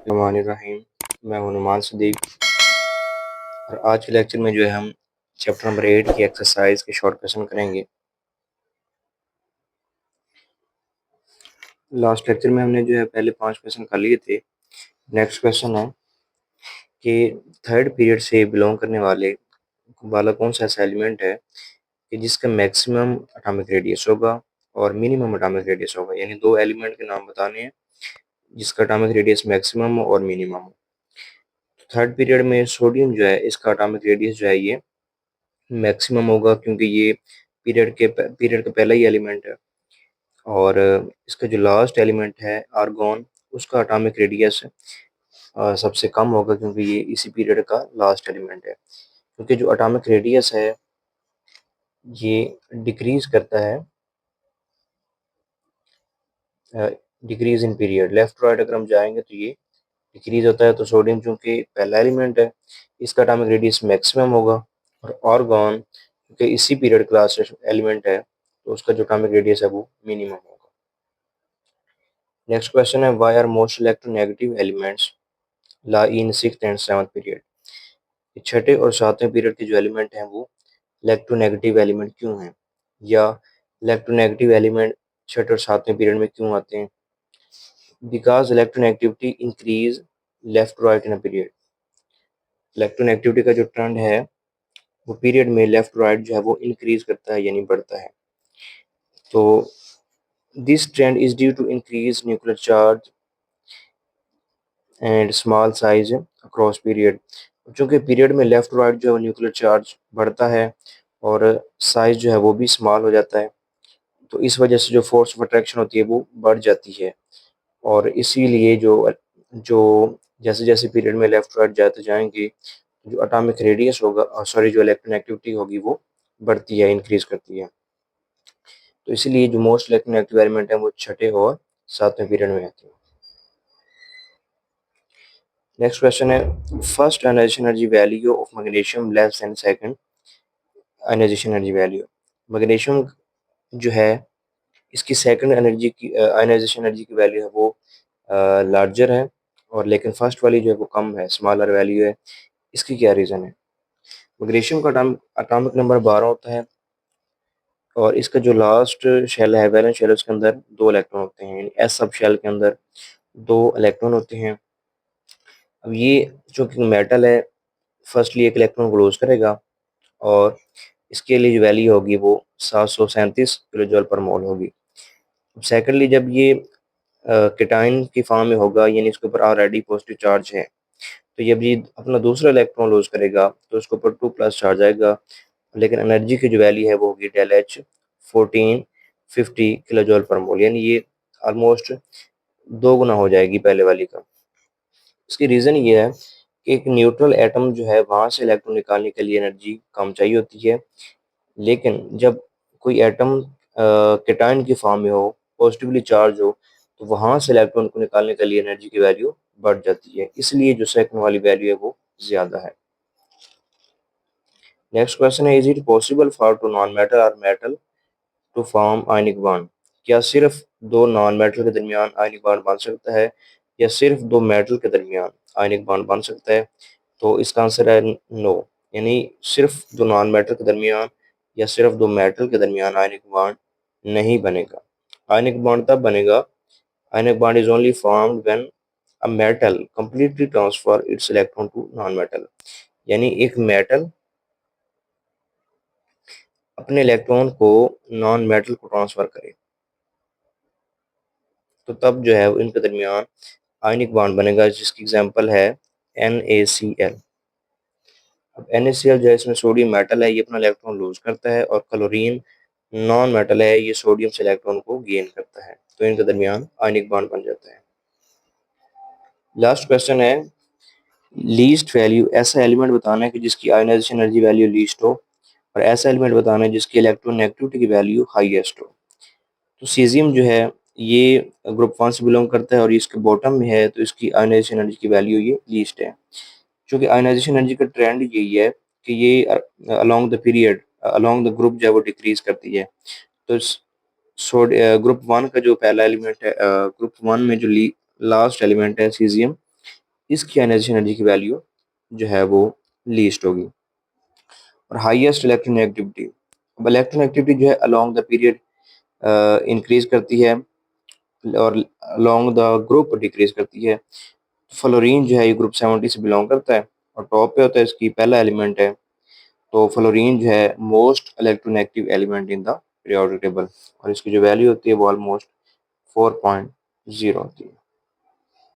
रहीम। मैं हूं नुमान सदीक और आज के लेक्चर में जो है हम चैप्टर नंबर 8 की एक्सरसाइज के शॉर्ट क्वेश्चन करेंगे। लास्ट लेक्चर में हमने जो है पहले 5 क्वेश्चन कर लिए थे। नेक्स्ट क्वेश्चन है कि थर्ड पीरियड से बिलोंग करने वाला कौन सा ऐसा एलिमेंट है कि जिसका मैक्सिमम एटॉमिक रेडियस होगा और मिनिमम एटॉमिक रेडियस होगा। यानी दो एलिमेंट के नाम बताने हैं जिसका एटॉमिक रेडियस मैक्सिमम हो और मिनिमम हो। थर्ड पीरियड में सोडियम जो है इसका एटॉमिक रेडियस जो है ये मैक्सिमम होगा क्योंकि ये पीरियड का पहला ही एलिमेंट है। और इसका जो लास्ट एलिमेंट है आर्गॉन, उसका एटॉमिक रेडियस सबसे कम होगा क्योंकि ये इसी पीरियड का लास्ट एलिमेंट है। क्योंकि जो एटॉमिक रेडियस है ये डिक्रीज करता है, decrease in period. Left right अगर हम जाएंगे तो ये डिक्रीज होता है। तो सोडियम चूंकि पहला एलिमेंट है इसका एटॉमिक रेडियस मैक्सिमम होगा, और आर्गॉन क्योंकि इसी पीरियड का लास्ट एलिमेंट है तो उसका जो एटॉमिक रेडियस है वो मिनिमम होगा। नेक्स्ट क्वेश्चन है why are most electronegative elements lie in sixth and seventh period. छठे और सातवें पीरियड के जो एलिमेंट हैं वो इलेक्ट्रोनेगेटिव एलिमेंट क्यों हैं, या इलेक्ट्रोनेगेटिव एलिमेंट छठे और सातवें पीरियड में क्यों आते हैं। Because electronegativity increase left right in a period. Electronegativity का जो ट्रेंड है वो पीरियड में लेफ्ट राइट जो है वो इंक्रीज करता है यानी बढ़ता है। तो this trend is due to increase nuclear charge and small size across period. चूंकि पीरियड में लेफ्ट राइट जो है न्यूक्लियर चार्ज बढ़ता है और साइज जो है वो भी स्मॉल हो जाता है, तो इस वजह से जो फोर्स ऑफ अट्रैक्शन होती है वो बढ़ जाती है। और इसीलिए जो जो जैसे जैसे पीरियड में लेफ्ट राइट जाते जाएंगे जो एटॉमिक रेडियस होगा, सॉरी, जो इलेक्ट्रोनेगेटिविटी होगी वो बढ़ती है, इंक्रीज करती है। तो इसीलिए जो मोस्ट इलेक्ट्रोनेगेटिव एलिमेंट है वो छठे और सातवें पीरियड में आते हैं। नेक्स्ट क्वेश्चन है first ionisation energy value of magnesium less than second ionisation energy value. Magnesium जो है इसकी सेकंड एनर्जी की आयोनाइजेशन एनर्जी की वैल्यू है वो लार्जर है, और लेकिन फर्स्ट वाली जो है वो कम है, स्मॉलर वैल्यू है। इसकी क्या रीज़न है। मैग्नीशियम का एटॉमिक नंबर 12 होता है और इसका जो लास्ट शेल है वैलेंस शेल उसके अंदर 2 इलेक्ट्रॉन होते हैं, यानी एस सब शेल के अंदर 2 इलेक्ट्रॉन होते हैं। अब ये जो कि मेटल है फर्स्टली एक इलेक्ट्रॉन को लूज करेगा और इसके लिए जो वैल्यू होगी वो 737 किलो जूल पर मोल होगी। सेकेंडली जब ये केटाइन की फॉर्म में होगा यानी इसके ऊपर ऑलरेडी पॉजिटिव चार्ज है, तो जब ये अपना दूसरा इलेक्ट्रॉन लूज करेगा तो उसके ऊपर 2 प्लस चार्ज आएगा, लेकिन एनर्जी की जो वैल्यू है वो होगी डेल एच 1450 किलो जूल पर मोल, यानी ये ऑलमोस्ट 2 गुना हो जाएगी पहले वाली का। इसकी रीज़न ये है कि एक न्यूट्रल एटम जो है वहाँ से इलेक्ट्रॉन निकालने के लिए एनर्जी कम चाहिए होती है, लेकिन जब कोई एटम केटायन की फॉर्म में हो, पॉजिटिवली चार्ज हो, तो वहाँ से इलेक्ट्रॉन को निकालने के लिए एनर्जी की वैल्यू बढ़ जाती है, इसलिए जो सेकंड वाली वैल्यू है वो ज़्यादा है। नेक्स्ट क्वेश्चन है is it possible for two non metal और metal to form ionic bond. क्या सिर्फ दो नॉन मेटल के दरमियान आयनिक बॉन्ड बन सकता है या सिर्फ दो मेटल के दरमियान आयनिक बॉन्ड बन सकता है। तो इसका आंसर है नो, यानी सिर्फ दो नॉन मेटल के दरमियान या सिर्फ दो मेटल के दरमियान आयनिक बॉन्ड नहीं बनेगा। आयनिक बॉन्ड तब बनेगा, ionic bond is only formed when a metal completely transfer its electron to non metal, यानी एक मेटल अपने इलेक्ट्रॉन को नॉन मेटल को ट्रांसफर करे, तो तब जो है इनके दरमियान आयनिक बॉन्ड बनेगा, जिसकी एग्जांपल है NaCl। अब NaCl जो है इसमें सोडियम मेटल है, ये अपना इलेक्ट्रॉन लूज करता है, और क्लोरीन नॉन मेटल है, ये सोडियम से इलेक्ट्रॉन को गेन करता है, तो इनके दरमियान आयनिक बॉन्ड बन जाता है। लास्ट क्वेश्चन है लीस्ट वैल्यू, ऐसा एलिमेंट बताना है कि जिसकी आयोनाइजेशन एनर्जी वैल्यू लीस्ट हो, और ऐसा एलिमेंट बताना है जिसकी इलेक्ट्रोनेगेटिविटी की वैल्यू हाईएस्ट हो। तो सीजियम जो है ये ग्रुप 1 से बिलोंग करता है और ये इसके बॉटम में है, तो इसकी आयोनाइजेशन एनर्जी की वैल्यू ये लीस्ट है। क्योंकि आयोनाइजेशन एनर्जी का ट्रेंड यही है कि ये along the period along the group जो है वो डिक्रीज करती है। तो ग्रुप 1 का जो पहला एलिमेंट है, ग्रुप 1 में जो लास्ट एलिमेंट है सीजियम, इसकी आयनाइजेशन एनर्जी की वैल्यू जो है वो लीस्ट होगी। और हाईएस्ट इलेक्ट्रोनेगेटिविटी, अब इलेक्ट्रोनेगेटिविटी जो है अलोंग द पीरियड इंक्रीज करती है और अलोंग द ग्रुप डिक्रीज करती है। फ्लोरीन जो है ये ग्रुप 70 से बिलोंग करता है और टॉप पे होता है, इसकी पहला एलिमेंट है। तो फ्लोरीन जो है most electronegative element in the periodic table और इसकी जो वैल्यू होती है वो ऑलमोस्ट 4.0 होती है।